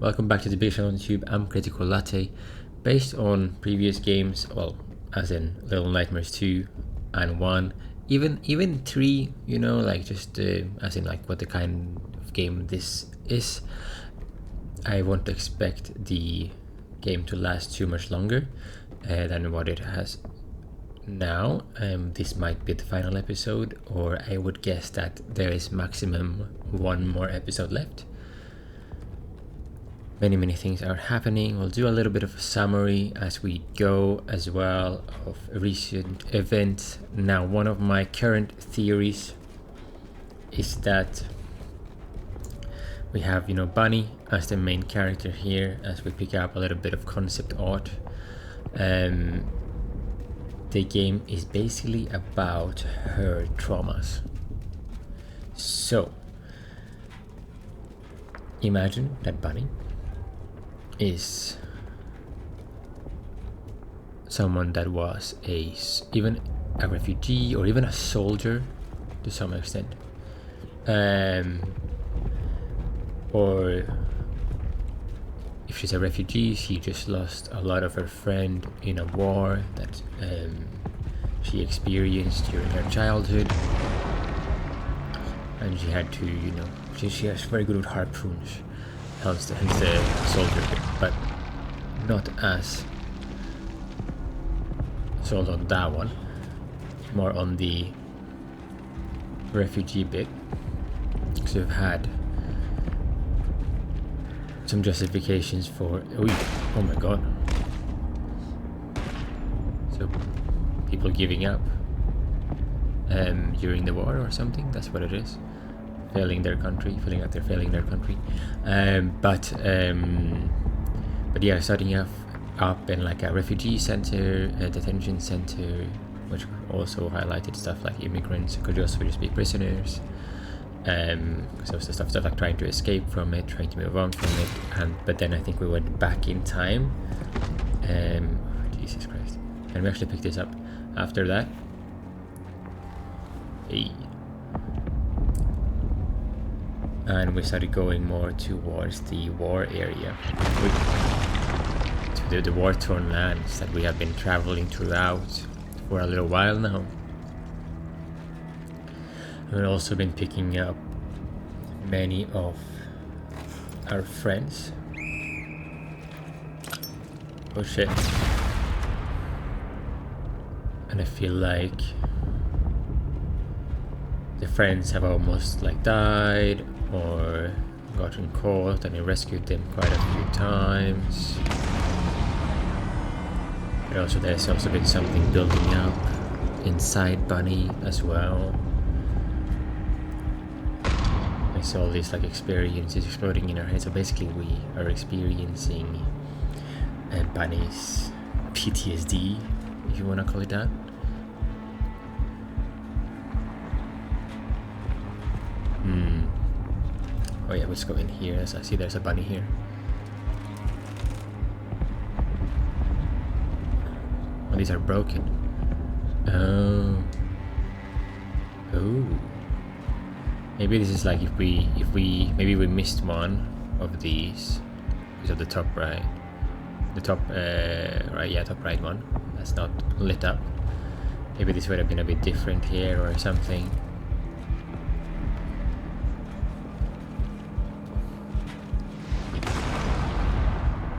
Welcome back to the big channel on YouTube. I'm Critical Latte. Based on previous games, well, as in Little Nightmares 2 and 1, even 3, you know, like just as in like what the kind of game this is, I won't expect the game to last too much longer than what it has now. This might be the final episode, or I would guess that there is maximum one more episode left. Many things are happening. We'll do a little bit of a summary as we go as well of recent events. Now, one of my current theories is that we have, Bunny as the main character here as we pick up a little bit of concept art. The game is basically about her traumas. So, imagine that Bunny is someone that was even a refugee or even a soldier to some extent, or if she's a refugee, she just lost a lot of her friend in a war that she experienced during her childhood, and she had to, she has very good with harpoons. Hence the soldier bit, but not as sold on that one, more on the refugee bit, because we've had some justifications for oh my god, so people giving up during the war or something. That's what it is. Feeling out they're failing their country, but yeah, starting up in like a refugee center, a detention center, which also highlighted stuff like immigrants could also just be prisoners, so stuff like trying to escape from it, trying to move on from it, but then I think we went back in time, Jesus Christ, and we actually picked this up after that. And we started going more towards the war area, to the war-torn lands that we have been traveling throughout for a little while now. We've also been picking up many of our friends. Oh shit. And I feel like the friends have almost like died or gotten caught, and I rescued them quite a few times. But also there's also been something building up inside Bunny as well. I saw all these like experiences exploding in our head, so basically we are experiencing Bunny's PTSD, if you want to call it that. Oh yeah, let's go in here. As I see there's a bunny here. Oh, these are broken. Oh. Maybe this is like if we maybe we missed one of these. These are the top right. The top right, yeah, top right one. That's not lit up. Maybe this would have been a bit different here or something.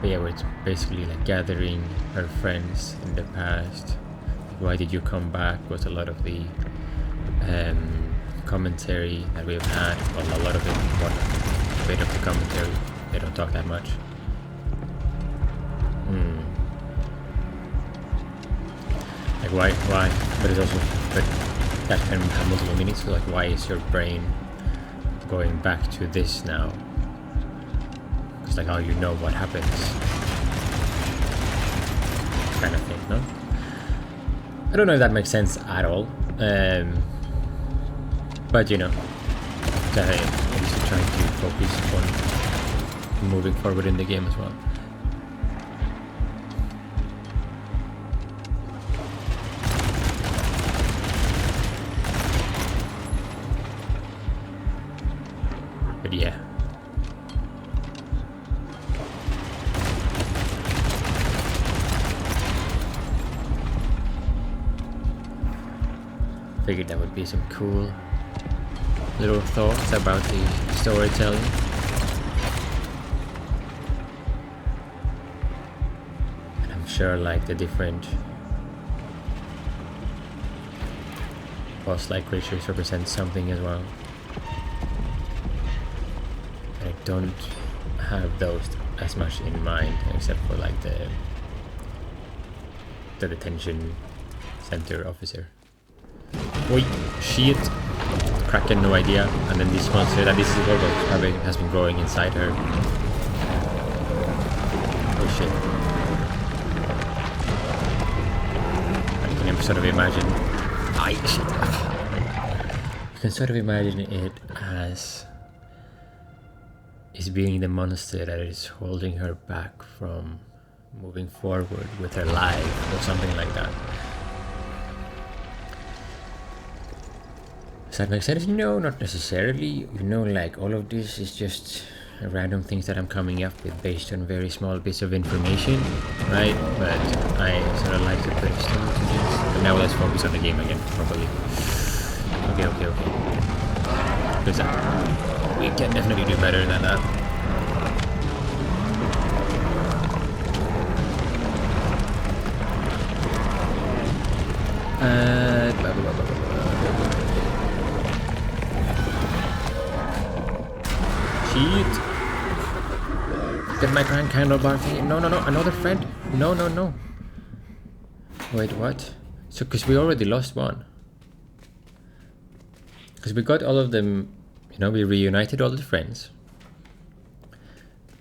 But yeah, we're basically like gathering our friends in the past. Why did you come back was a lot of the commentary that we've had. Well, a lot of it, one bit of the commentary. They don't talk that much. Like why? But it's also, but that can have multiple meanings. So like, why is your brain going back to this now? It's like, oh, you know what happens, kind of thing, no? I don't know if that makes sense at all, but at least we're trying to focus on moving forward in the game as well. But yeah. figured that would be some cool little thoughts about the storytelling. And I'm sure like the different boss-like creatures represent something as well. I don't have those as much in mind, except for like the detention center officer. Oi, shit! Kraken, no idea. And then this monster that this is what has been growing inside her. Oh shit! I can sort of imagine. You can sort of imagine it as is being the monster that is holding her back from moving forward with her life or something like that. Does that make sense? No, not necessarily. You know, like all of this is just random things that I'm coming up with based on very small bits of information, right? But I sort of like to brainstorm to this. But now let's focus on the game again, properly. Okay. Because we can definitely do better than that. Shit! Get my grand candlebar thing. No, another friend. No. Wait, what? So, because we already lost one. Because we got all of them, you know, we reunited all the friends.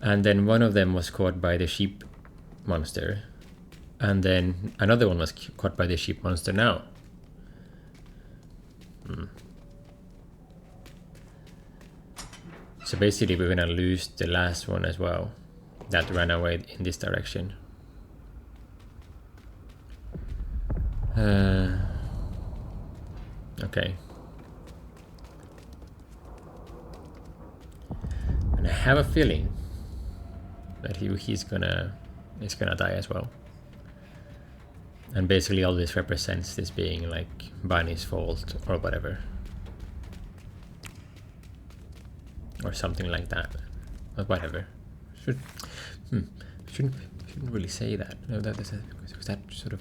And then one of them was caught by the sheep monster. And then another one was caught by the sheep monster now. So basically we're gonna lose the last one as well. That ran away in this direction. Okay. And I have a feeling that he's gonna die as well. And basically all this represents this being like Bunny's fault or whatever. Or something like that. Or whatever. Shouldn't really say that. No, because that sort of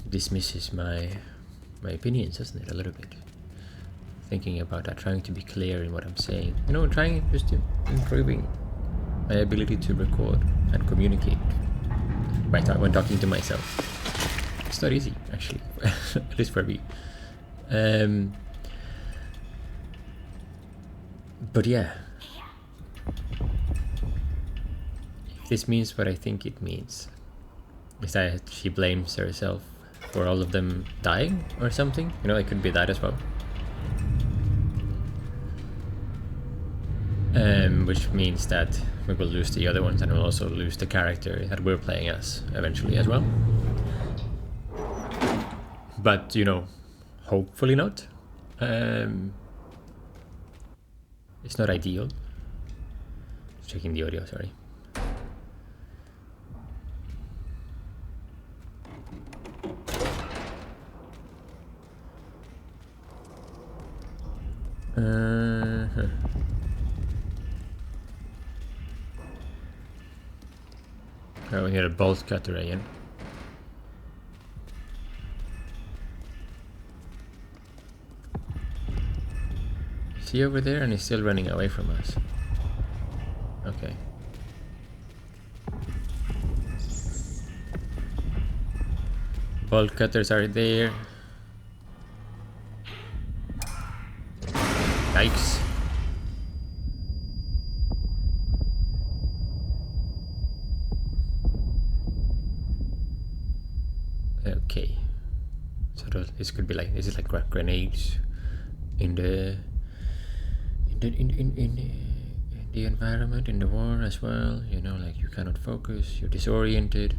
dismisses my opinions, doesn't it, a little bit? Thinking about that, trying to be clear in what I'm saying. You know, trying just to improving my ability to record and communicate when talking to myself. It's not easy, actually, at least for me. But yeah, if this means what I think it means, is that she blames herself for all of them dying or something. You know, it could be that as well. Which means that we will lose the other ones and we'll also lose the character that we're playing as eventually as well. But, you know, hopefully not. It's not ideal. Checking the audio, sorry. Oh, we need a bolt cutter again. Is he over there and he's still running away from us? Okay. Bolt cutters are there. Yikes. Okay. So this could be like, this is like grenades in the environment, in the war as well. You know, like you cannot focus, you're disoriented.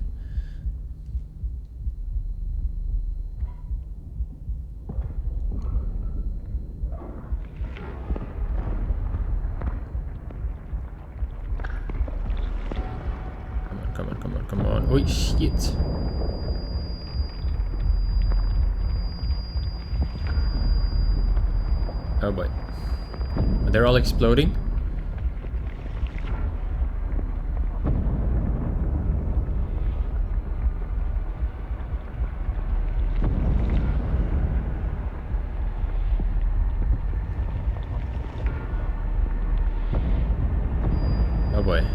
Come on. Oh shit. Oh boy. They're all exploding? Oh boy.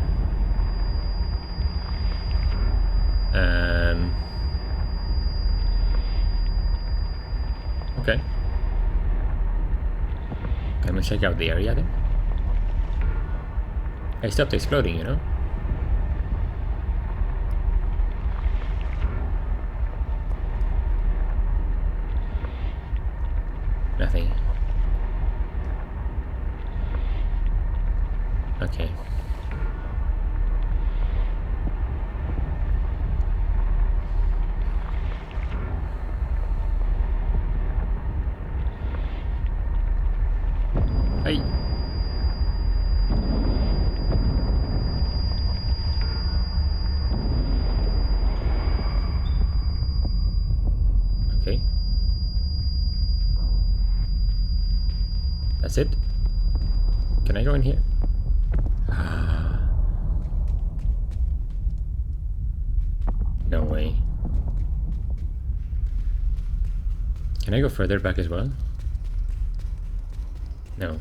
Okay. Can we check out the area then? I stopped exploding, you know? Nothing. Okay. Hey. Okay. That's it? Can I go in here? No way. Can I go further back as well? No.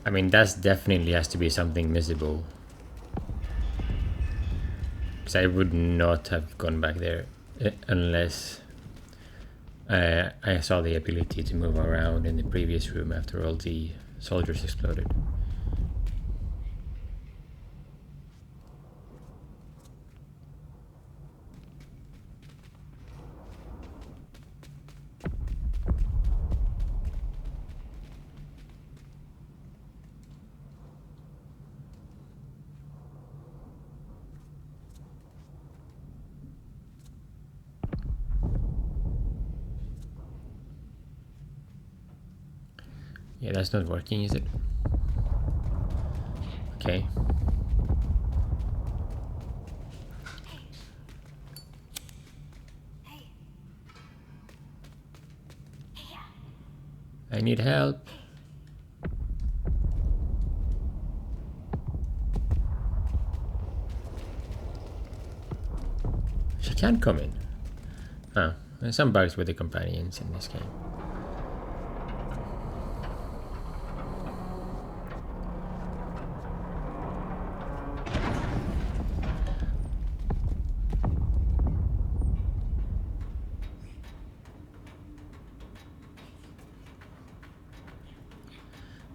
I mean, that's definitely has to be something missable. Because I would not have gone back there unless I saw the ability to move around in the previous room after all the soldiers exploded. Yeah, that's not working, is it? Okay. I need help. She can't come in. Ah, there's some bugs with the companions in this game.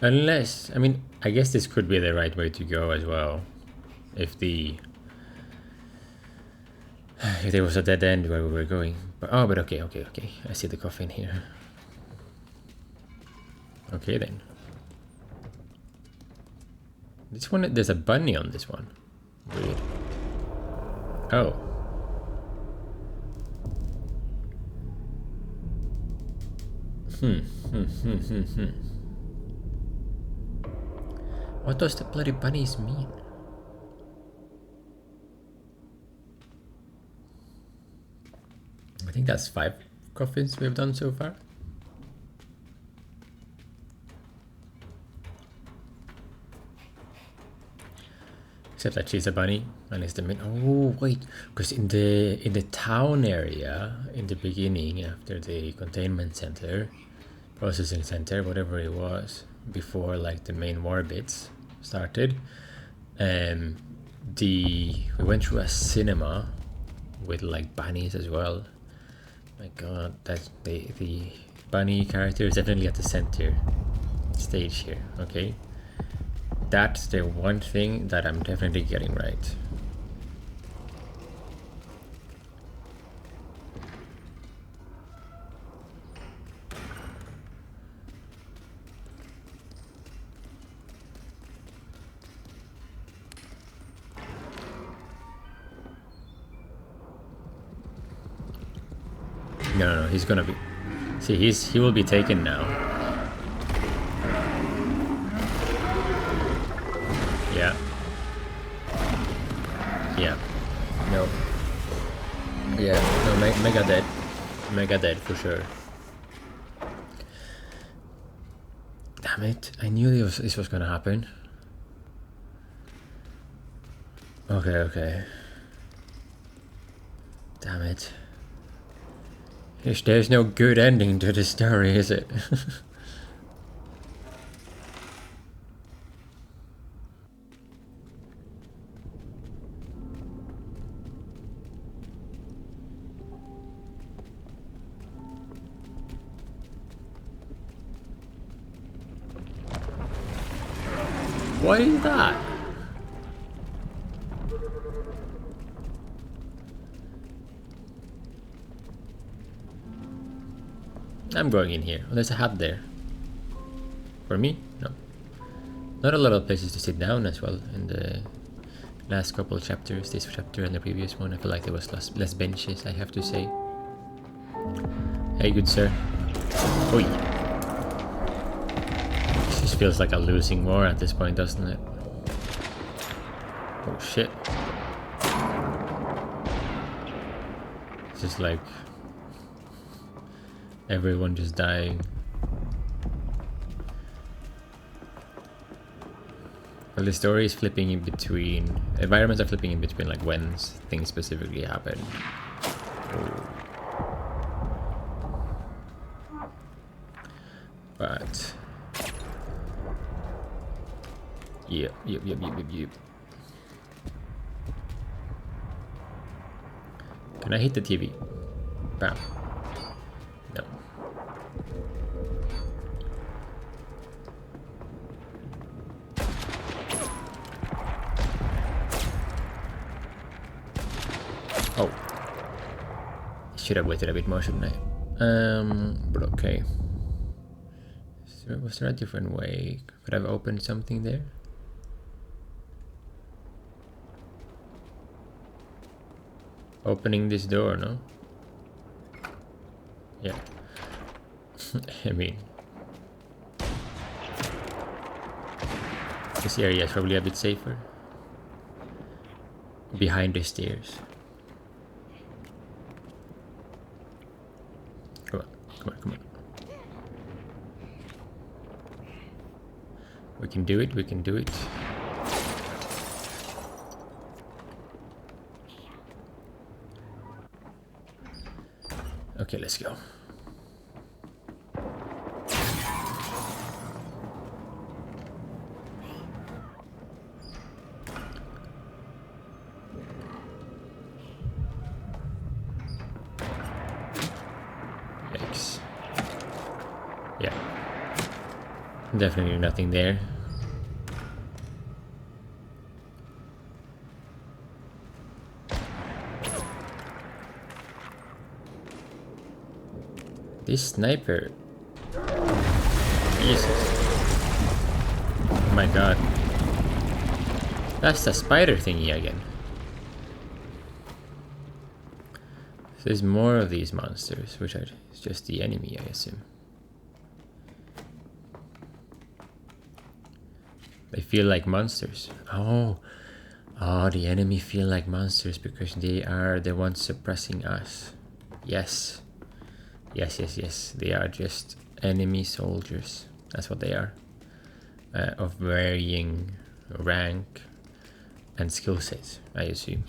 Unless, I mean, I guess this could be the right way to go as well. If there was a dead end where we were going. But okay. I see the coffin here. Okay then. This one, there's a bunny on this one. Weird. Oh. What does the bloody bunnies mean? I think that's 5 coffins we've done so far. Except that she's a bunny and it's the main. Oh wait, because in the town area in the beginning, after the containment center, processing center, whatever it was, before like the main war bits started, we went through a cinema with like bunnies as well. My god, that the bunny character is definitely at the center stage here. Okay, that's the one thing that I'm definitely getting right. No, he's gonna be. See, he will be taken now. Yeah. Yeah. No. Yeah. No. Mega dead. Mega dead for sure. Damn it, I knew this was gonna happen. Okay. Damn it. There's no good ending to the story, is it? What is that? I'm going in here. Oh, there's a hut there. For me? No. Not a lot of places to sit down as well in the last couple of chapters. This chapter and the previous one, I feel like there was less benches, I have to say. Hey, good sir. Oi. This just feels like a losing war at this point, doesn't it? Oh shit. It's just like everyone just dying. Well, the story is flipping in between, environments are flipping in between like when things specifically happen. Oh. But yep. Can I hit the TV? Bam. No. Oh. Should have waited a bit more, shouldn't I? But okay. So was there a different way? Could I have opened something there? Opening this door, no? Yeah. I mean, this area is probably a bit safer. Behind the stairs. Come on. We can do it. Okay, let's go. Yikes. Yeah. Definitely nothing there. This sniper. Jesus. Oh my god. That's the spider thingy again. So there's more of these monsters, which are just the enemy, I assume. They feel like monsters. Oh, the enemy feel like monsters because they are the ones suppressing us. Yes. Yes. They are just enemy soldiers. That's what they are. Of varying rank and skill sets, I assume.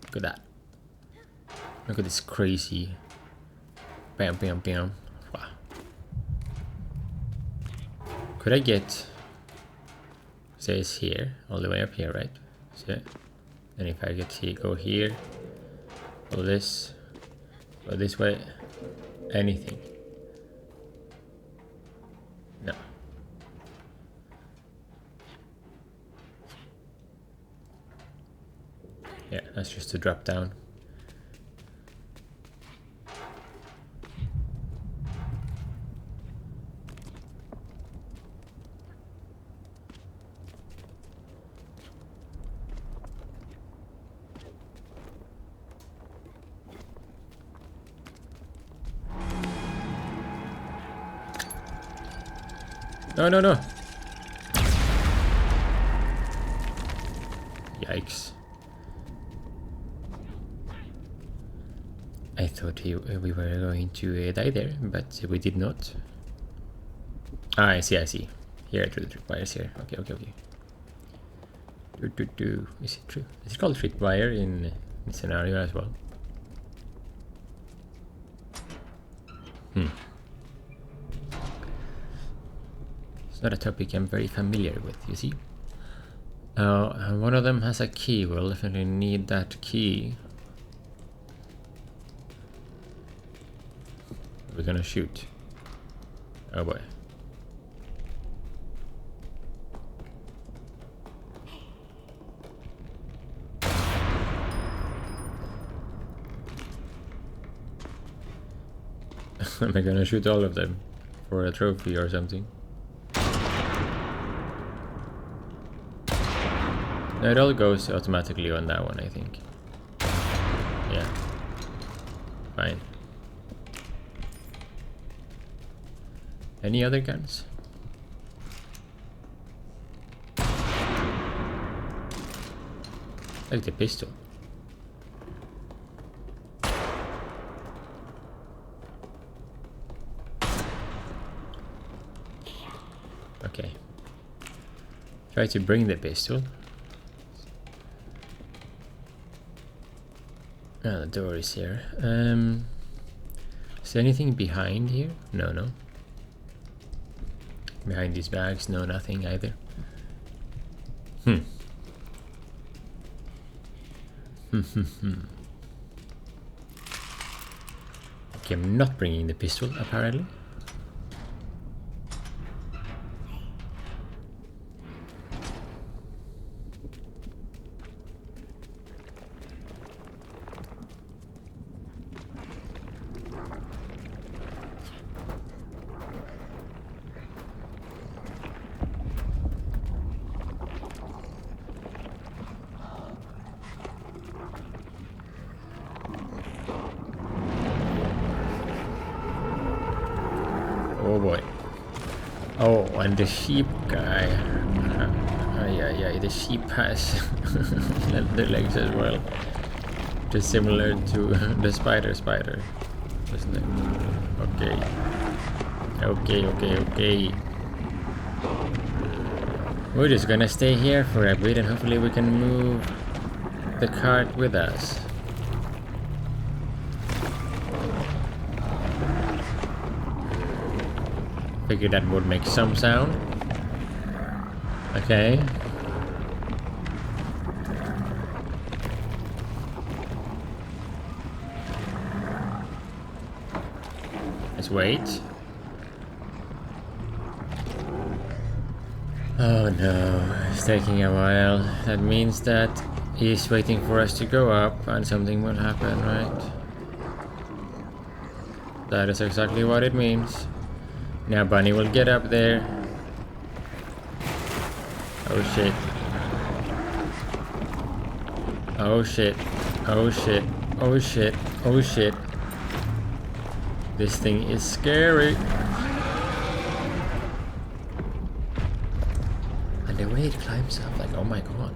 Look at that. Look at this crazy. Bam. Wow. Could I get, say it's here, all the way up here, right? So, and if I get here, go here, go this way, anything. No. Yeah, that's just to drop down. No. Yikes. I thought we were going to die there, but we did not. Ah, I see. Here are the tripwires here. Okay. Is it true? Is it called tripwire in scenario as well? It's not a topic I'm very familiar with, you see. One of them has a key. We'll definitely need that key. We're gonna shoot. Oh boy. Am I gonna shoot all of them for a trophy or something? No, it all goes automatically on that one, I think. Yeah. Fine. Any other guns? Like the pistol. Okay. Try to bring the pistol. Ah, the door is here. Is there anything behind here? No. Behind these bags? No, nothing either. Okay, I'm not bringing the pistol, apparently. Oh boy. Oh, and the sheep guy. Yeah, the sheep has the legs as well. Just similar to the spider, isn't it? Okay. We're just gonna stay here for a bit and hopefully we can move the cart with us. Figured that would make some sound. Okay. Let's wait. Oh no, it's taking a while. That means that he's waiting for us to go up and something will happen, right? That is exactly what it means. Now Bunny will get up there. Oh shit. Oh shit. Oh shit. Oh shit. Oh shit. This thing is scary. And the way it climbs up, like, oh my god.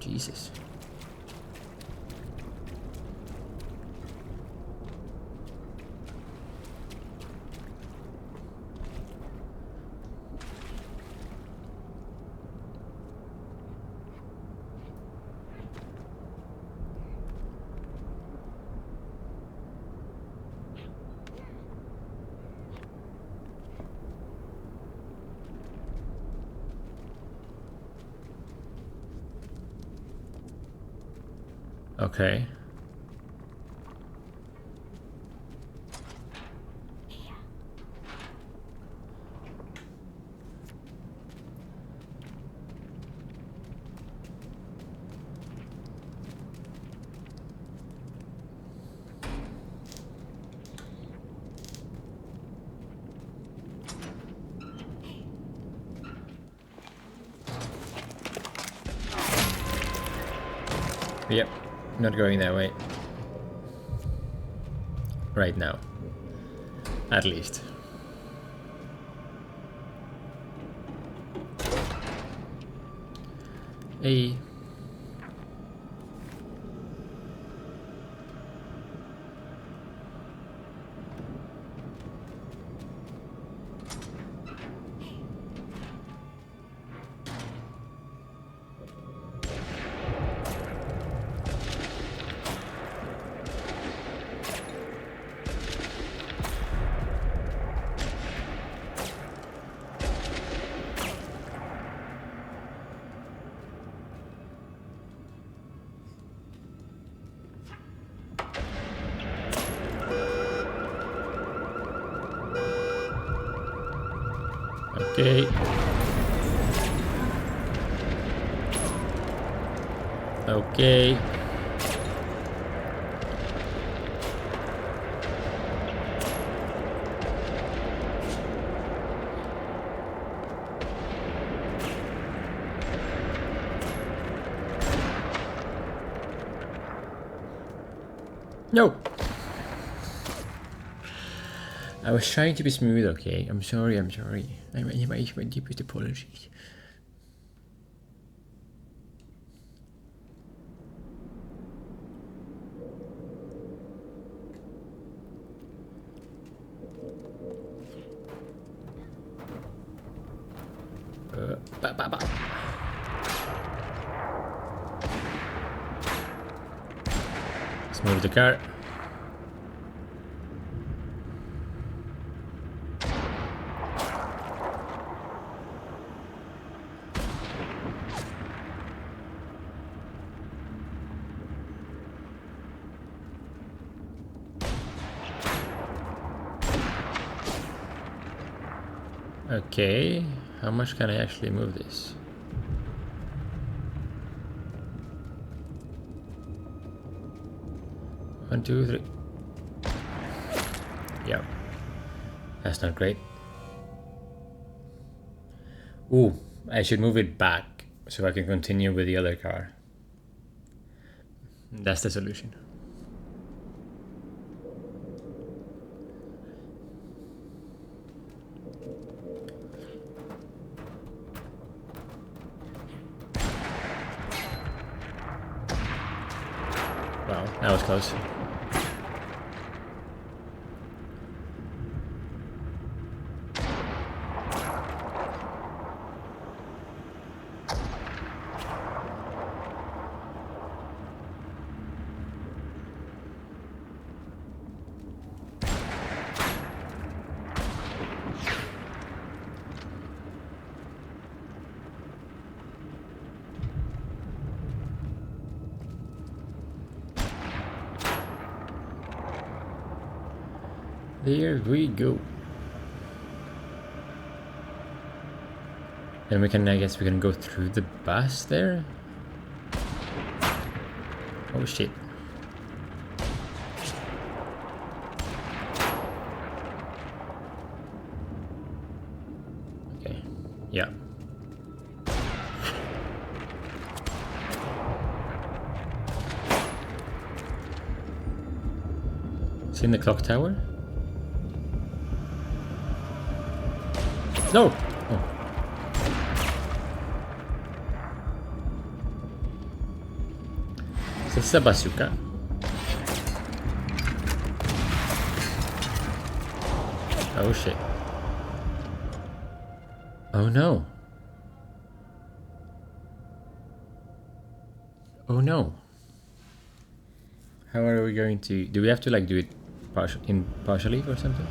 Jesus. Okay. Yep, not going that way. Right now. At least. Hey. Okay. Okay. No. I was trying to be smooth, okay? I'm sorry. My deepest apologies. Let's move the car. Okay, how much can I actually move this? One, two, three. Yeah, that's not great. Ooh, I should move it back so I can continue with the other car. That's the solution. Wow, that was close. There we go. And we can, I guess we can go through the bus there. Oh shit. Okay, yeah. It's in the clock tower? No! Oh. Is this a bazooka? Oh shit. Oh no. Oh no. How are we going to... Do we have to like do it partially or something?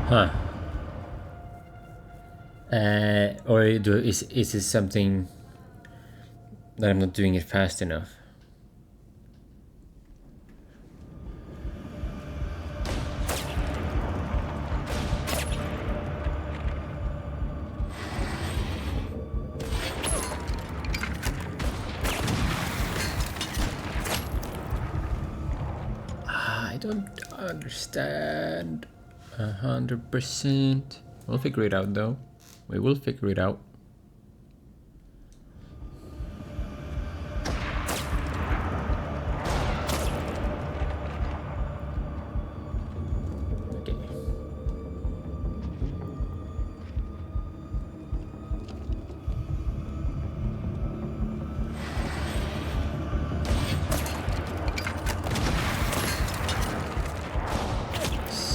Huh. Or is this something that I'm not doing it fast enough? I don't understand 100%. We'll figure it out though. We will figure it out.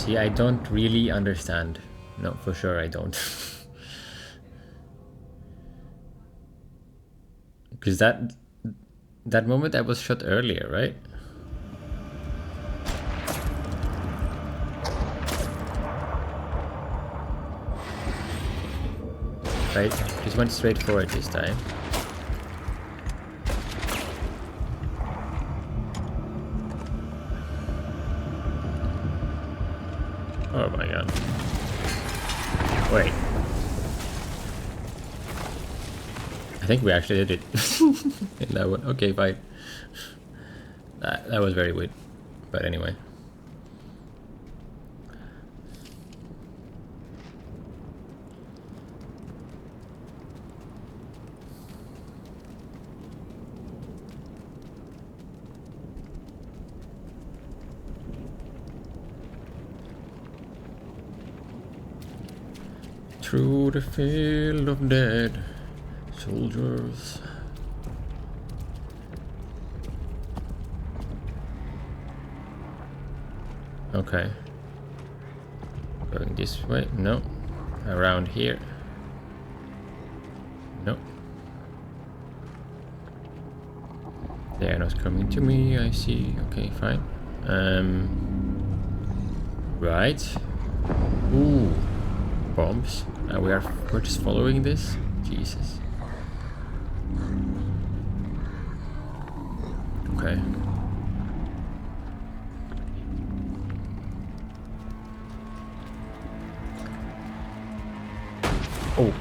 See, I don't really understand. No, for sure I don't. Because that moment I was shot earlier, right? Right? Just went straight forward this time. Oh my god. Wait. I think we actually did it. In that one. Okay, fine. That was very weird. But anyway. Through the field of dead soldiers. Okay. Going this way? No. Around here? No. They are not coming to me, I see. Okay, fine. Right. Ooh. Bombs. And we're just following this? Jesus. Okay. Oh.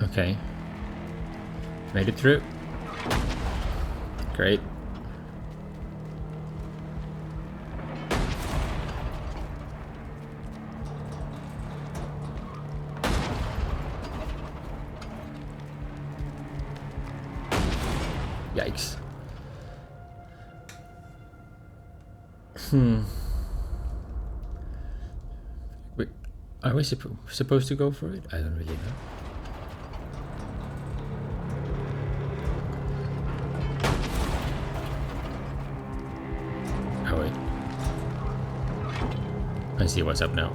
Okay. Made it through. Great. Yikes. Wait, are we supposed to go for it? I don't really know. Oh wait. I see what's up now.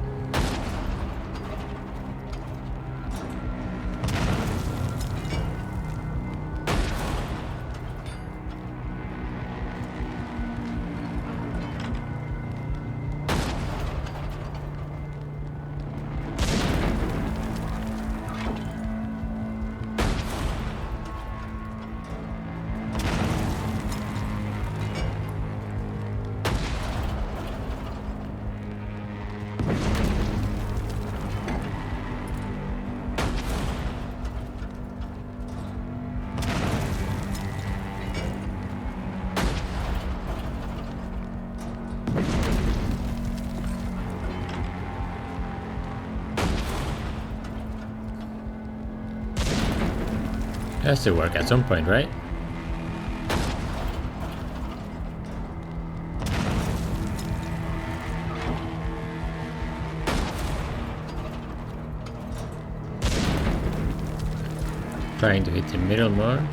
It has to work at some point, right? Trying to hit the middle more.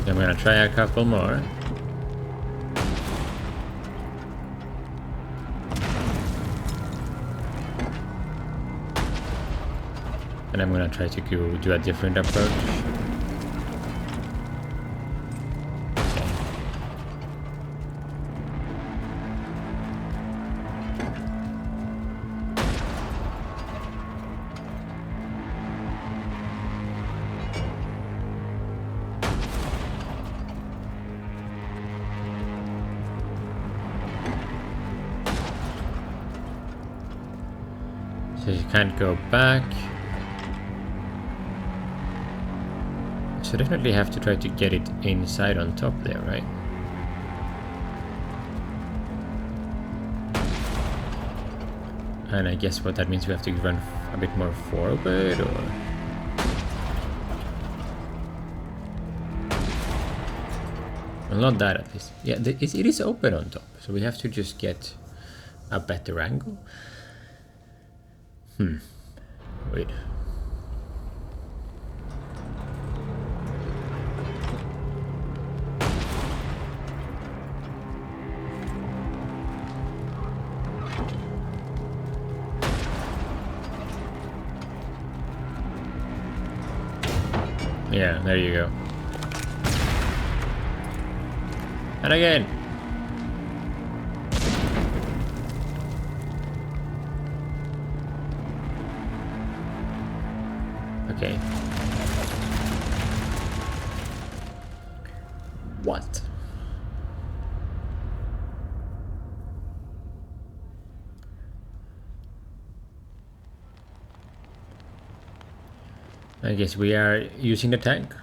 I'm gonna try a couple more. And I'm gonna try to go do a different approach. Because you can't go back. So definitely have to try to get it inside on top there, right? And I guess what that means, we have to run a bit more forward, or... Well, not that at least. Yeah, it is open on top, so we have to just get a better angle. Wait. Yeah, there you go. And again. Okay. What? I guess we are using the tank.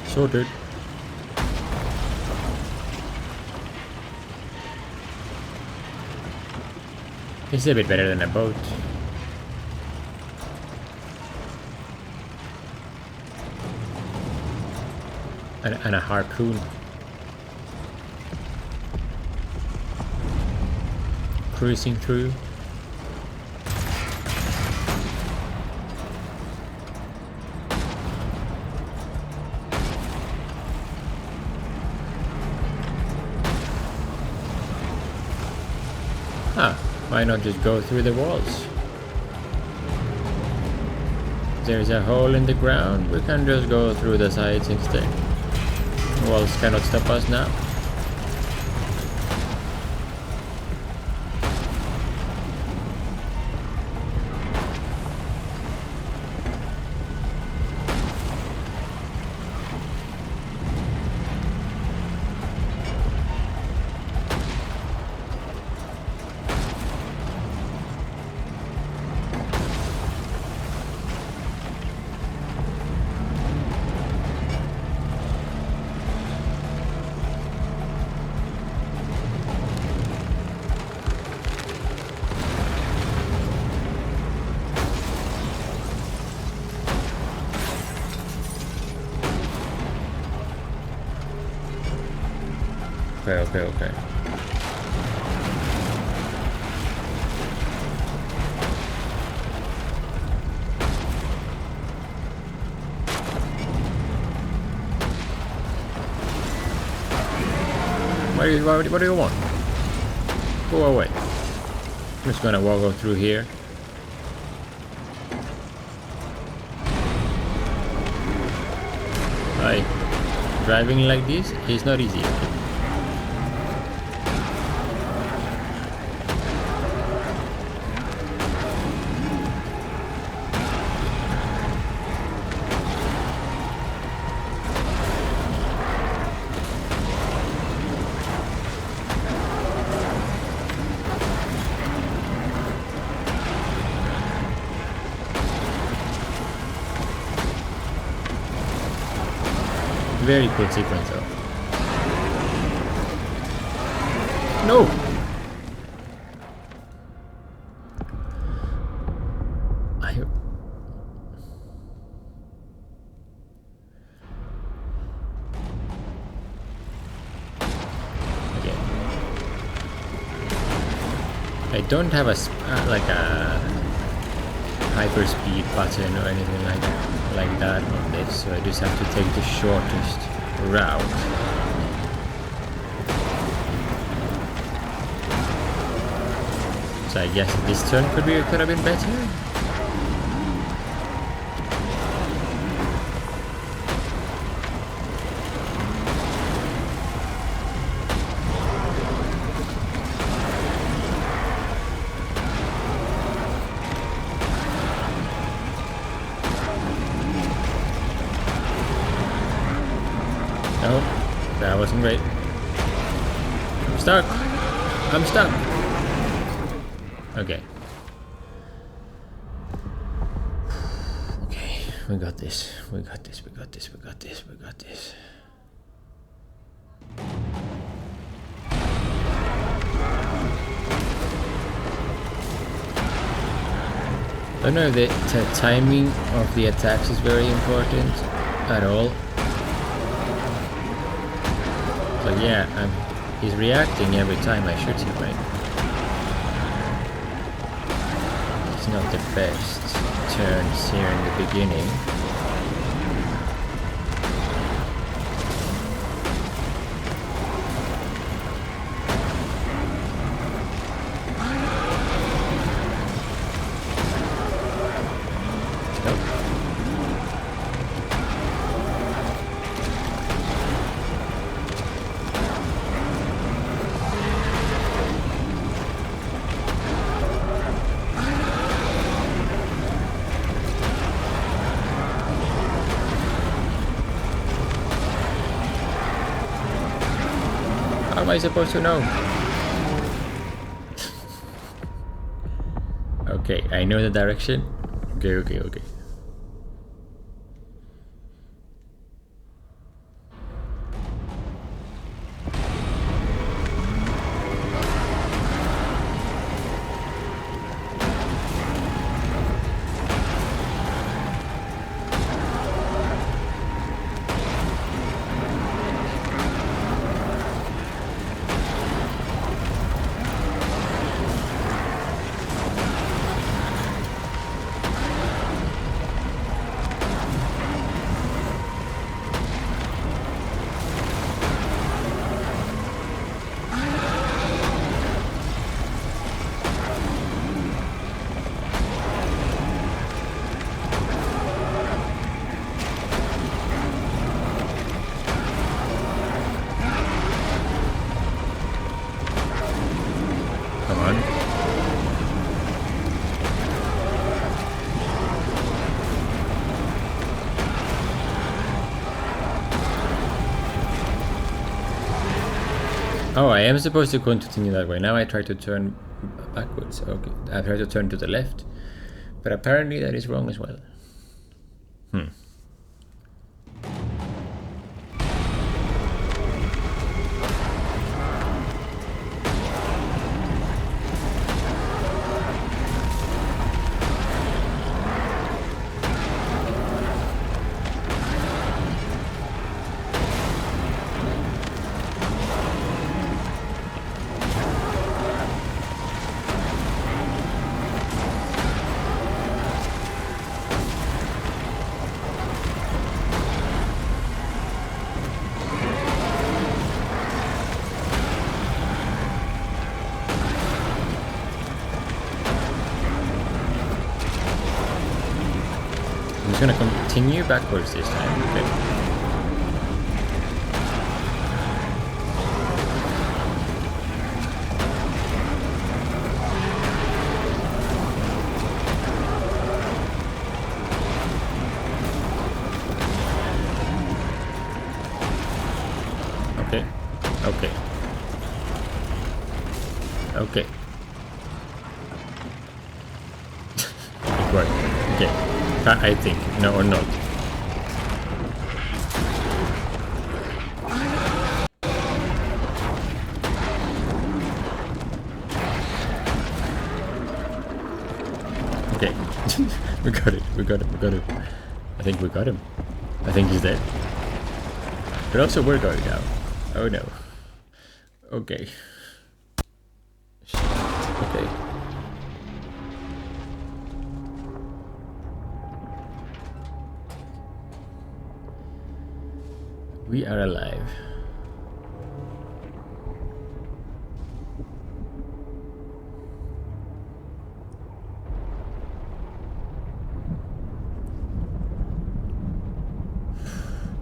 Sorted. This is a bit better than a boat. And a harpoon. Cruising through. Why not just go through the walls? There's a hole in the ground, we can just go through the sides instead. Walls cannot stop us now. Okay. What do you want? Go away. I'm just gonna walk through here. Driving like this is not easy. Very cool sequence though. No! Okay. I don't have a hyper speed button or anything like that on this, so I just have to take the shortest route. So I guess this turn could have been better. Wait. I'm stuck. I'm stuck. Okay. Okay, we got this. We got this. We got this. We got this. We got this. I don't know if the timing of the attacks is very important at all. But yeah, he's reacting every time I shoot him, right? It's not the best turns here in the beginning. How am I supposed to know? Okay, I know the direction. Okay. Oh, I am supposed to continue that way. Now I try to turn backwards. Okay, I try to turn to the left. But apparently that is wrong as well. I'm just gonna continue backwards this time, okay? Okay. Right, okay. I think, no or not. Okay. we got it. I think we got him. I think he's dead. But also we're going now. Oh no. Okay. Okay. We are alive.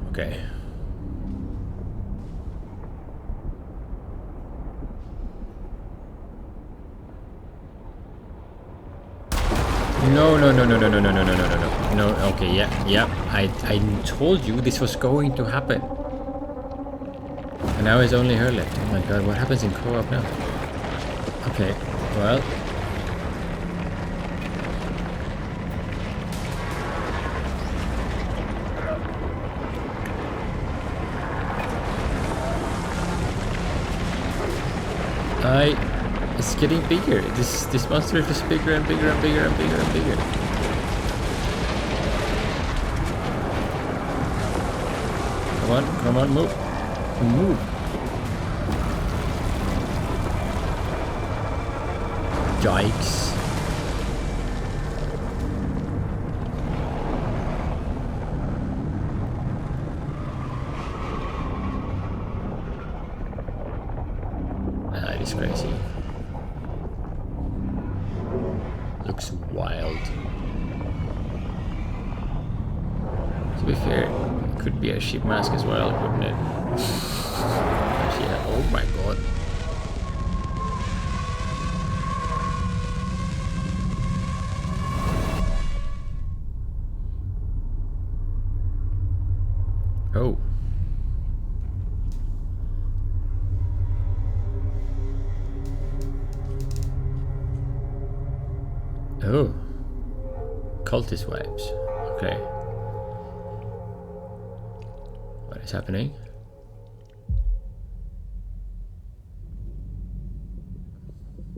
Okay. No, okay, yeah. I told you this was going to happen. And now it's only her left. Oh my god, what happens in co-op now? Okay, well. It's getting bigger. This monster is just bigger and bigger and bigger and bigger and bigger. Come on, move. Move. Yikes. That is crazy. Looks wild. To be fair, it could be a sheep mask as well, couldn't it? Yeah, oh my god. Oh. Oh. Cultist vibes. Okay. What is happening?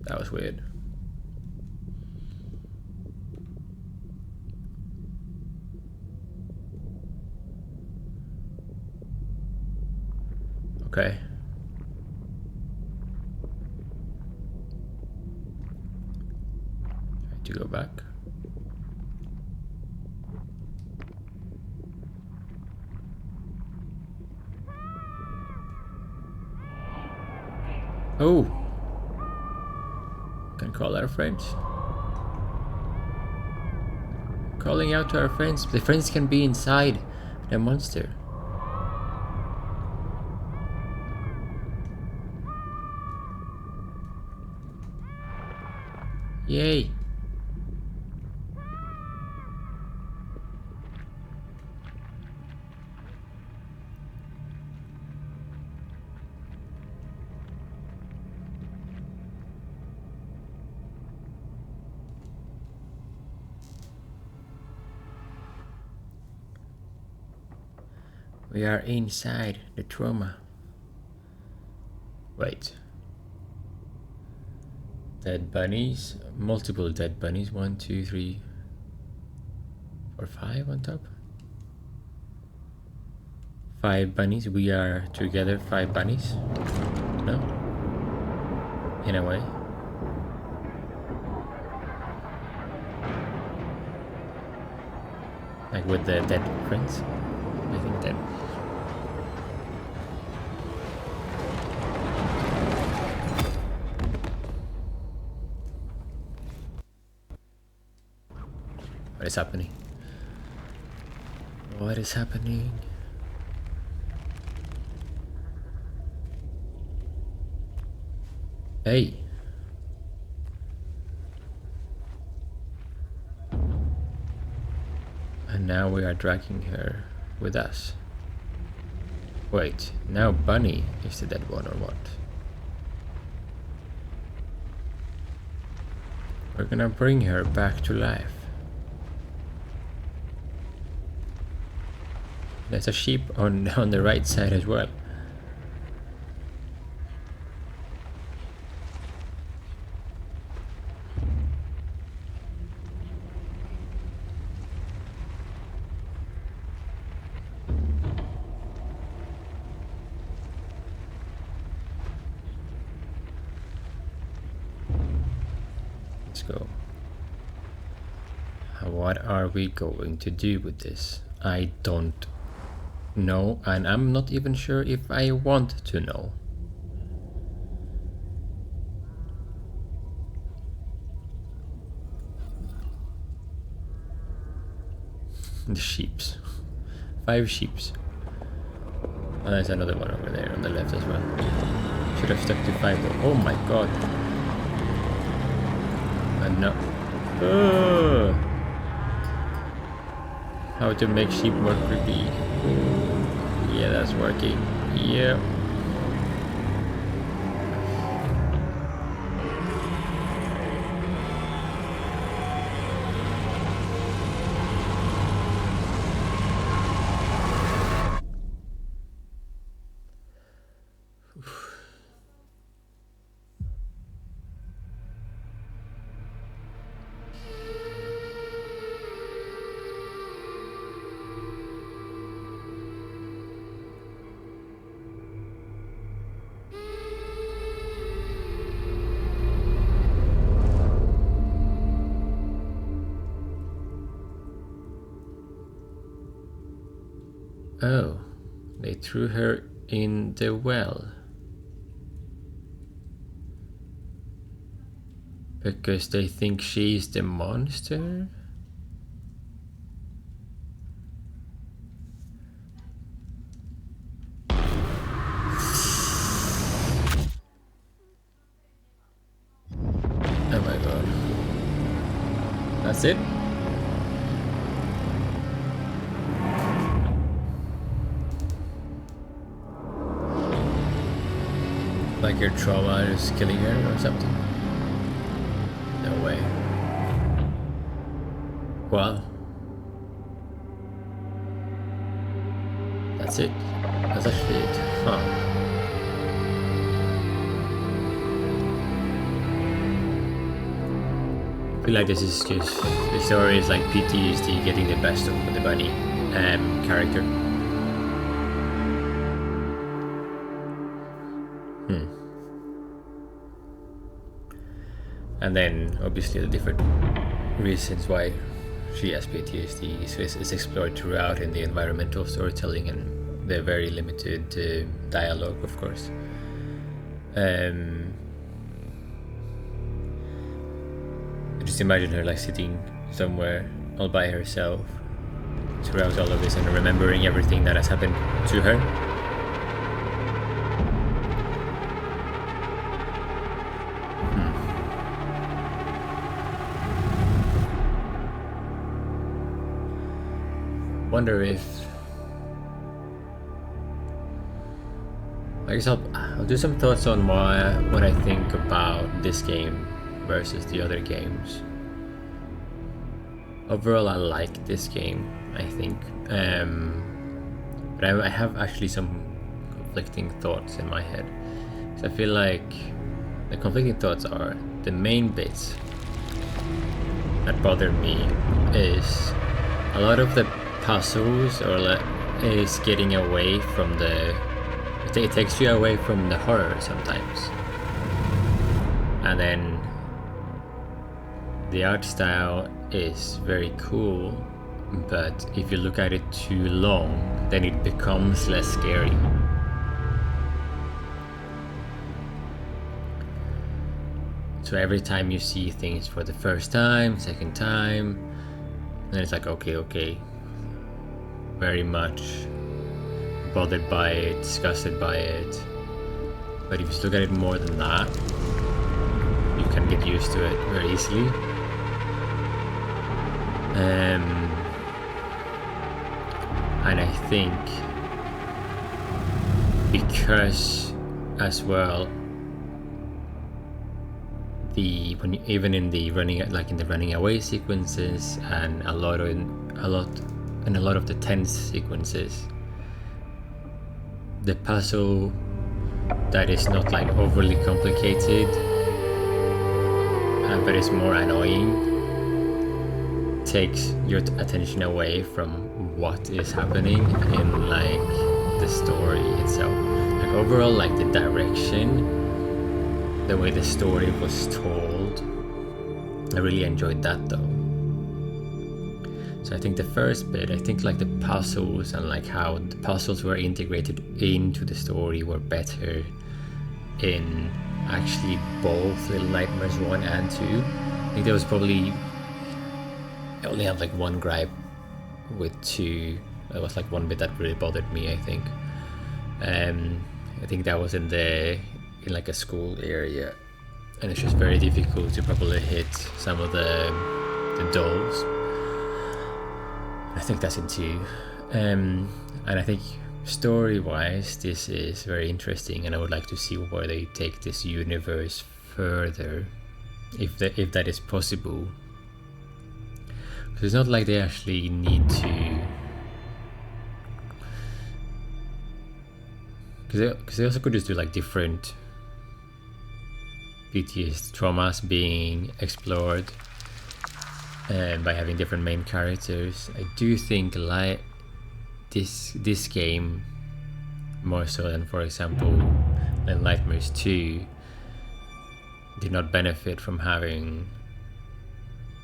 That was weird. Okay. Try to go back. Oh! Can call our friends. Calling out to our friends. The friends can be inside the monster. Yay! We are inside the trauma. Wait. Dead bunnies, multiple dead bunnies. 1, 2, 3, 4, 5 on top. 5 bunnies. We are together 5 bunnies. No? In a way. Like with the dead friends. I think that. What is happening? What is happening? Hey. And now we are dragging her with us. Wait, now Bunny is the dead one or what? We're gonna bring her back to life. There's a sheep on the right side as well. Let's go. What are we going to do with this? I don't know, and I'm not even sure if I want to know. The sheeps. 5 sheeps. Oh, there's another one over there on the left as well. Should have stuck to 5 though. Oh my god. No. How to make sheep more creepy. Yeah, that's working. Yeah. Oh, they threw her in the well. Because they think she's the monster? Oh my god. That's it? Like your trauma is killing her or something? No way. Wow. That's it. That's actually it. Huh. I feel like this is just, the story is like PTSD getting the best of the bunny character. And then obviously the different reasons why she has PTSD is explored throughout in the environmental storytelling and the very limited dialogue, of course. Just imagine her like sitting somewhere all by herself throughout all of this and remembering everything that has happened to her. Wonder if I guess I'll do some thoughts on what I think about this game versus the other games. Overall, I like this game, I think, but I have actually some conflicting thoughts in my head. So I feel like the conflicting thoughts are the main bits that bother me is a lot of the puzzles is getting away from the. It takes you away from the horror sometimes, and then the art style is very cool, but if you look at it too long, then it becomes less scary. So every time you see things for the first time, second time, then it's like okay, very much bothered by it, disgusted by it. But if you look at it more than that, you can get used to it very easily. And I think because as well even in the running away sequences and a lot of the tense sequences, the puzzle that is not like overly complicated but is more annoying takes your attention away from what is happening in like the story itself. Like overall, like the direction, the way the story was told, I really enjoyed that though. So I think the first bit, I think like the puzzles and like how the puzzles were integrated into the story were better in actually both Little Nightmares 1 and 2. I think there was probably, I only have like one gripe with 2. There was like one bit that really bothered me, I think. I think that was in like a school area, and it's just very difficult to properly hit some of the dolls. I think that's in 2. And I think story-wise, this is very interesting, and I would like to see where they take this universe further, if that is possible. Because it's not like they actually need to. Because they also could just do like different PTSD traumas being explored, and by having different main characters. I do think like this game, more so than for example Little Nightmares 2, did not benefit from having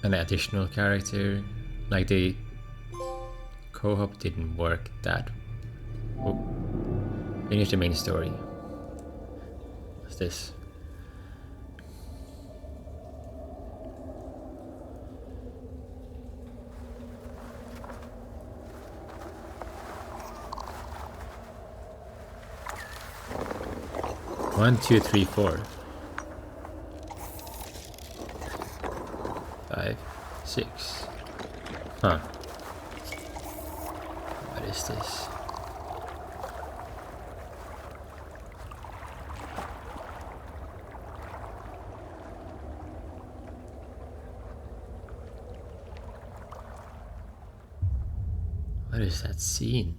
an additional character. Like the co-op didn't work that Oh, finish the main story. What's this? One, two, three, four. 5, 6. Huh. What is this? What is that scene?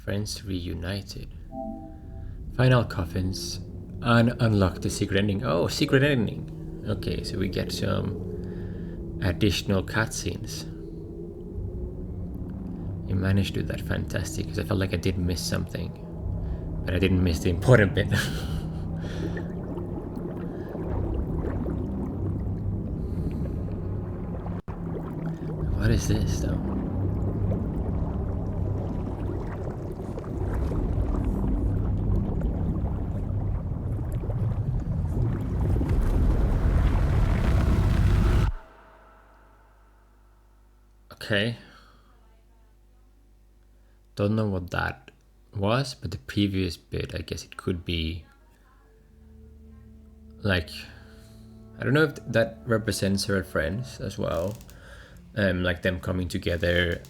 Friends reunited. Final coffins and unlock the secret ending. Oh, secret ending. Okay, so we get some additional cutscenes. You managed to do that, fantastic, because I felt like I did miss something. But I didn't miss the important bit. What is this though? Okay. Don't know what that was, but the previous bit, I guess it could be like, I don't know if that represents her friends as well, like them coming together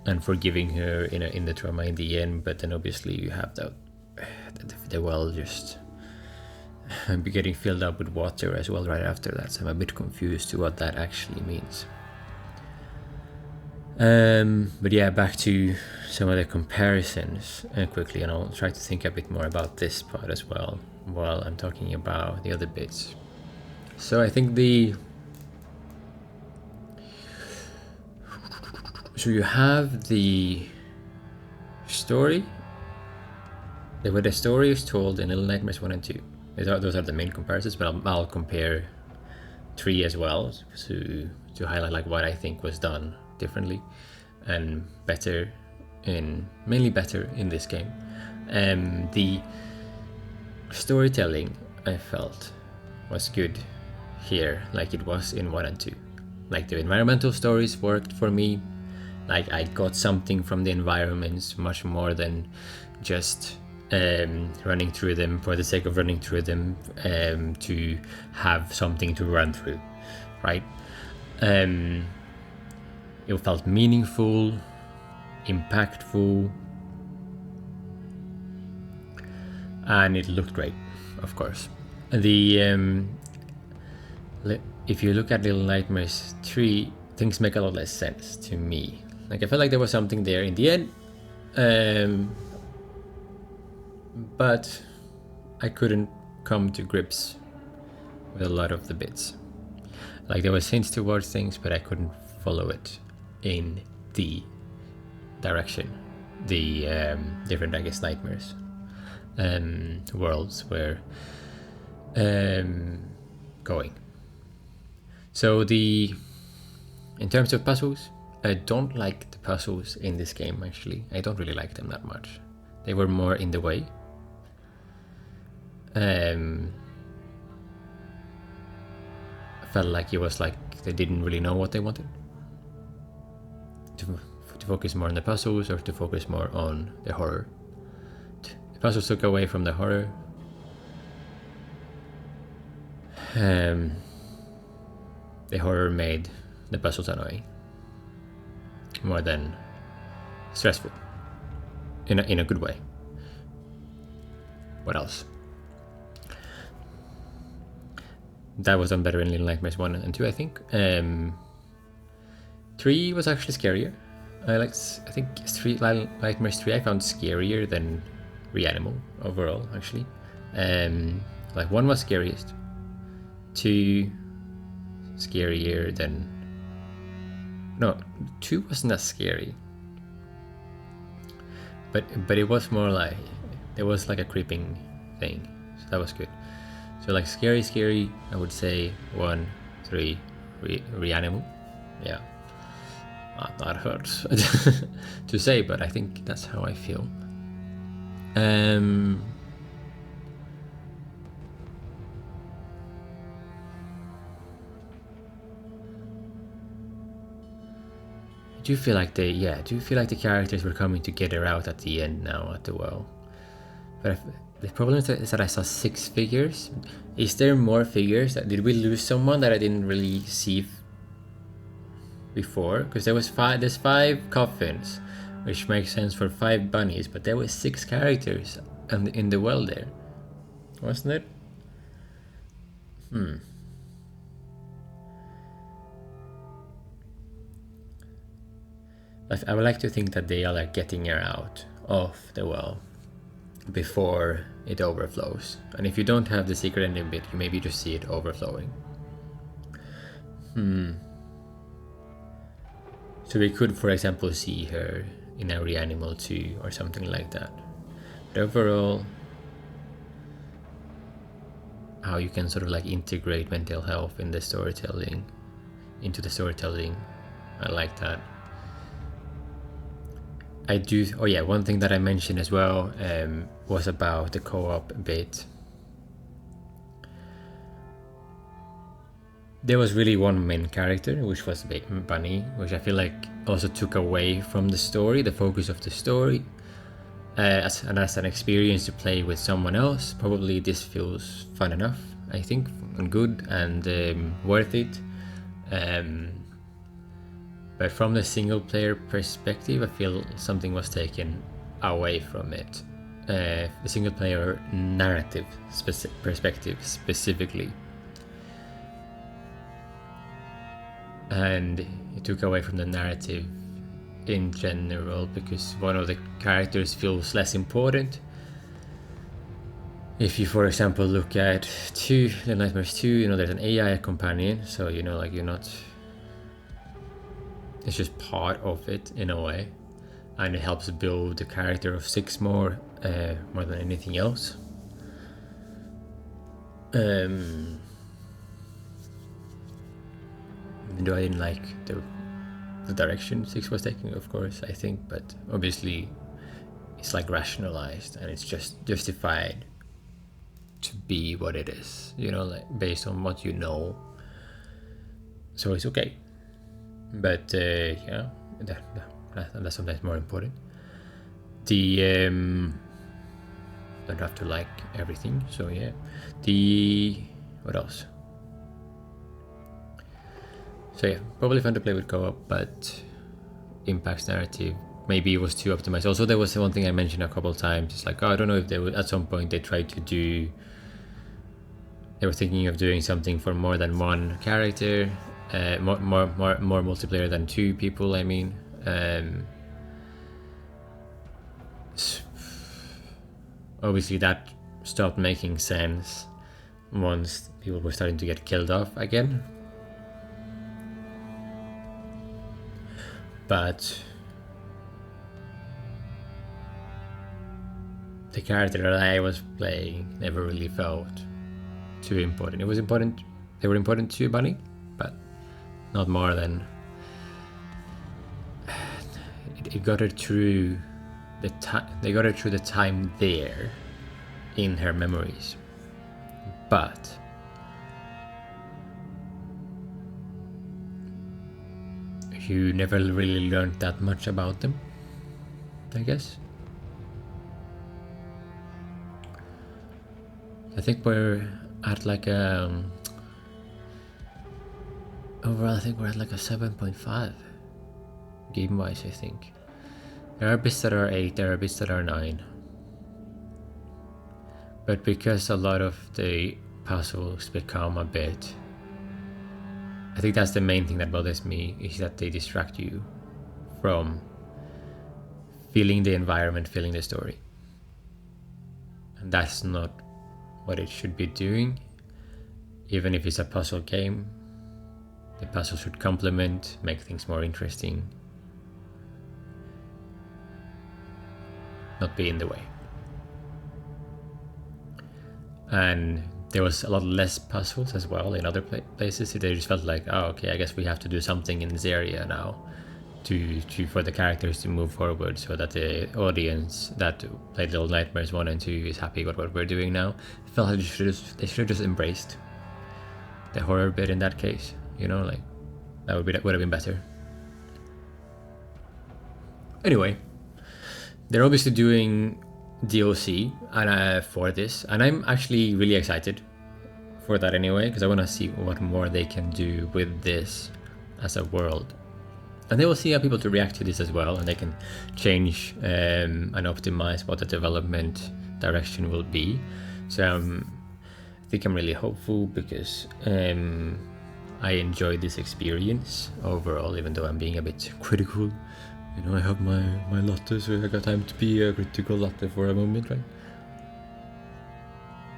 and forgiving her in the trauma in the end. But then obviously you have the well just be getting filled up with water as well right after that. So I'm a bit confused to what that actually means. But yeah, back to some of the comparisons quickly, and I'll try to think a bit more about this part as well while I'm talking about the other bits. So I think so you have the story, the way the story is told in Little Nightmares 1 and 2. Those are the main comparisons, but I'll compare 3 as well to highlight like what I think was done differently and better, mainly better in this game. The storytelling I felt was good here, like it was in 1 and 2. Like the environmental stories worked for me. Like I got something from the environments much more than just running through them for the sake of running through them, to have something to run through, right? It felt meaningful, impactful, and it looked great, of course. The if you look at Little Nightmares 3, things make a lot less sense to me. Like I felt like there was something there in the end, but I couldn't come to grips with a lot of the bits. Like there was hints towards things, but I couldn't follow it in the direction the different, I guess, nightmares worlds were going. So in terms of puzzles, I don't like the puzzles in this game. Actually, I don't really like them that much. They were more in the way. I felt like it was like they didn't really know what they wanted. To focus more on the puzzles or to focus more on the horror. The puzzles took away from the horror. The horror made the puzzles annoying more than stressful, in a good way. What else? That was done better in Little Nightmares 1 and 2, I think. 3 was actually scarier. I think Little Nightmares 3 I found scarier than REANIMAL overall, actually. Like 1 was scariest. 2 scarier than... No, 2 wasn't as scary. But it was more like... There was like a creeping thing. So that was good. So like scary, I would say 1, 3, REANIMAL. Yeah. That hurts to say, but I think that's how I feel. Do you feel like do you feel like the characters were coming together out at the end now at the well? But the problem is that I saw 6 figures. Is there more figures? Did we lose someone that I didn't really see before? Because there's 5 coffins, which makes sense for 5 bunnies, but there were 6 characters in the well there, wasn't it? I would like to think that they are like getting her out of the well before it overflows. And if you don't have the secret ending bit, you maybe just see it overflowing. So we could, for example, see her in a REANIMAL 2 or something like that. But overall, how you can sort of like integrate mental health in the storytelling, into the storytelling, I like that. I do. Oh yeah, one thing that I mentioned as well was about the co-op bit. There was really one main character, which was Bunny, which I feel like also took away from the story, the focus of the story. As an experience to play with someone else, probably this feels fun enough, I think, and good and worth it. But from the single player perspective, I feel something was taken away from it. The single player narrative perspective specifically. And it took away from the narrative in general because one of the characters feels less important. If you, for example, look at Little Nightmares 2, there's an AI companion, so like you're not. It's just part of it in a way, and it helps build the character of 6 more than anything else. Even though I didn't like the direction 6 was taking, of course, I think, but obviously it's like rationalized and it's just justified to be what it is, like based on what you know. So it's okay. But that's sometimes more important. Don't have to like everything, so yeah. What else? So yeah, probably fun to play with co-op, but impacts narrative. Maybe it was too optimized. Also, there was one thing I mentioned a couple of times. It's like, I don't know if they would, at some point they tried to do. They were thinking of doing something for more than one character, more multiplayer than 2 people. I mean, obviously that stopped making sense once people were starting to get killed off again. But the character that I was playing never really felt too important. It was important. They were important to Bunny, but not more than it got her through the time. They got her through the time there in her memories, but you never really learned that much about them, I guess. I think we're at like overall I think we're at like a 7.5 game wise. I think there are bits that are 8, there are bits that are 9, but because a lot of the puzzles become a bit, I think that's the main thing that bothers me, is that they distract you from feeling the environment, feeling the story, and that's not what it should be doing. Even if it's a puzzle game, the puzzle should complement, make things more interesting, not be in the way. And there was a lot less puzzles as well in other places. They just felt like, oh, okay, I guess we have to do something in this area now for the characters to move forward, so that the audience that played Little Nightmares 1 and 2 is happy with what we're doing now. I felt like they should have just embraced the horror bit in that case, you know, like that would have been better. Anyway, they're obviously doing DLC and for this, and I'm actually really excited for that anyway, because I want to see what more they can do with this as a world. And they will see how people to react to this as well, and they can change and optimize what the development direction will be. So I think I'm really hopeful, because I enjoyed this experience overall, even though I'm being a bit critical. You know, I have my latte, so I got time to be a critical latte for a moment,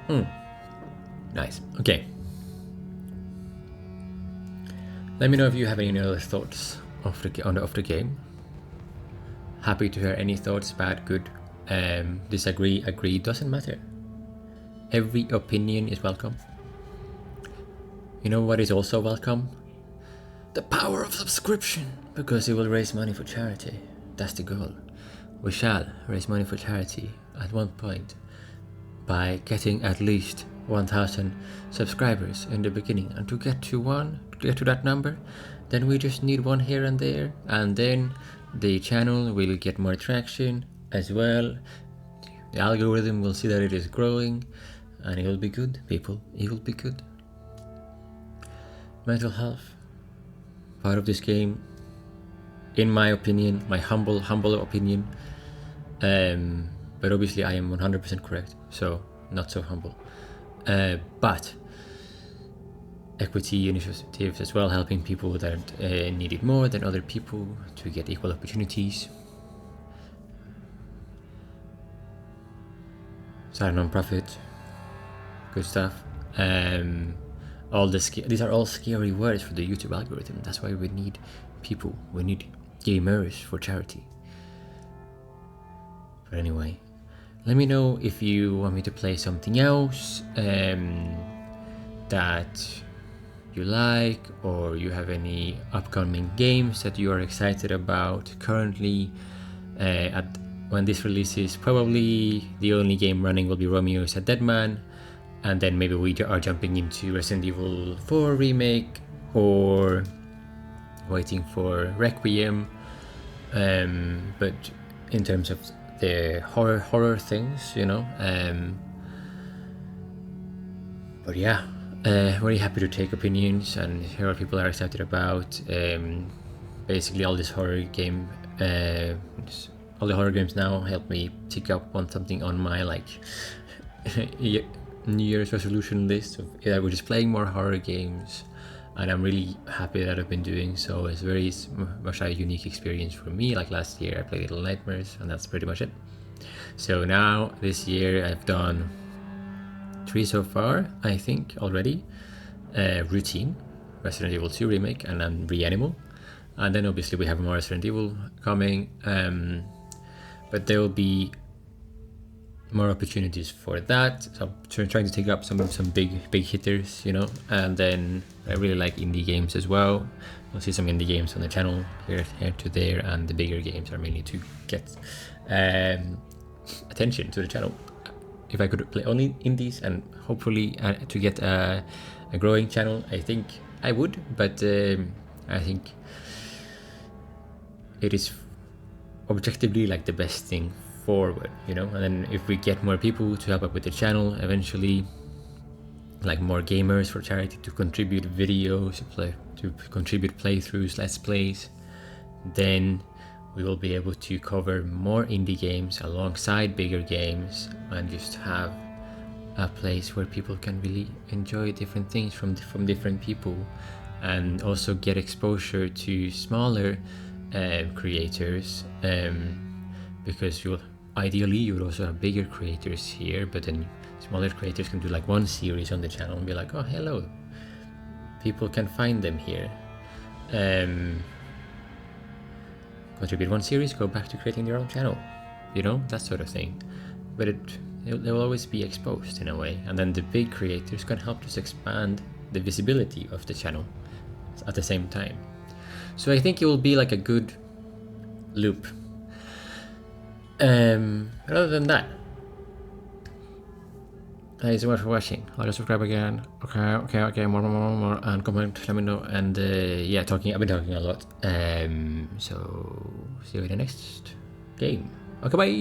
right? Nice. Okay. Let me know if you have any other thoughts of the game. Happy to hear any thoughts, bad, good, disagree, agree, doesn't matter. Every opinion is welcome. You know what is also welcome? The power of subscription, because it will raise money for charity. That's the goal. We shall raise money for charity at one point by getting at least 1,000 subscribers in the beginning, and to get to that number, then we just need one here and there, and then the channel will get more traction as well. The algorithm will see that it is growing, and it will be good, people. It will be good. Mental health, part of this game, in my opinion, my humble opinion. But obviously I am 100% correct, so not so humble. But equity initiatives as well, helping people that need it more than other people to get equal opportunities. Start a non-profit, good stuff. These are all scary words for the YouTube algorithm. That's why we need people. We need gamers for charity. But anyway, let me know if you want me to play something else that you like, or you have any upcoming games that you are excited about currently. When this releases, probably the only game running will be Romeo is a Dead Man, and then maybe we are jumping into Resident Evil 4 remake, or waiting for Requiem. But in terms of the horror things, you know. But yeah, very happy to take opinions and hear what people are excited about. Basically, all this horror game, all the horror games now help me tick up on something on my New Year's resolution list of we're just playing more horror games, and I'm really happy that I've been doing so. It's very much a unique experience for me. Like last year I played Little Nightmares, and that's pretty much it. So now this year I've done 3 so far, I think, already. Routine, Resident Evil 2 remake, and then REANIMAL, and then obviously we have more Resident Evil coming, but there will be more opportunities for that. So I'm trying to take up some big hitters, you know. And then I really like indie games as well. You'll see some indie games on the channel here to there, and the bigger games are mainly to get attention to the channel. If I could play only indies and hopefully to get a growing channel, I think I would, but I think it is objectively like the best thing forward, you know. And then if we get more people to help out with the channel eventually, like more gamers for charity to contribute videos, to contribute playthroughs, let's plays, then we will be able to cover more indie games alongside bigger games, and just have a place where people can really enjoy different things from different people, and also get exposure to smaller creators, because ideally you would also have bigger creators here, but then smaller creators can do like one series on the channel and be like, oh hello, people can find them here. Contribute one series, go back to creating their own channel, you know, that sort of thing. But they will always be exposed in a way, and then the big creators can help us expand the visibility of the channel at the same time. So I think it will be like a good loop. Other than that, thank you so much for watching. I'll just subscribe again. Okay, more, and comment, let me know. And yeah, I've been talking a lot. So see you in the next game. Okay, bye.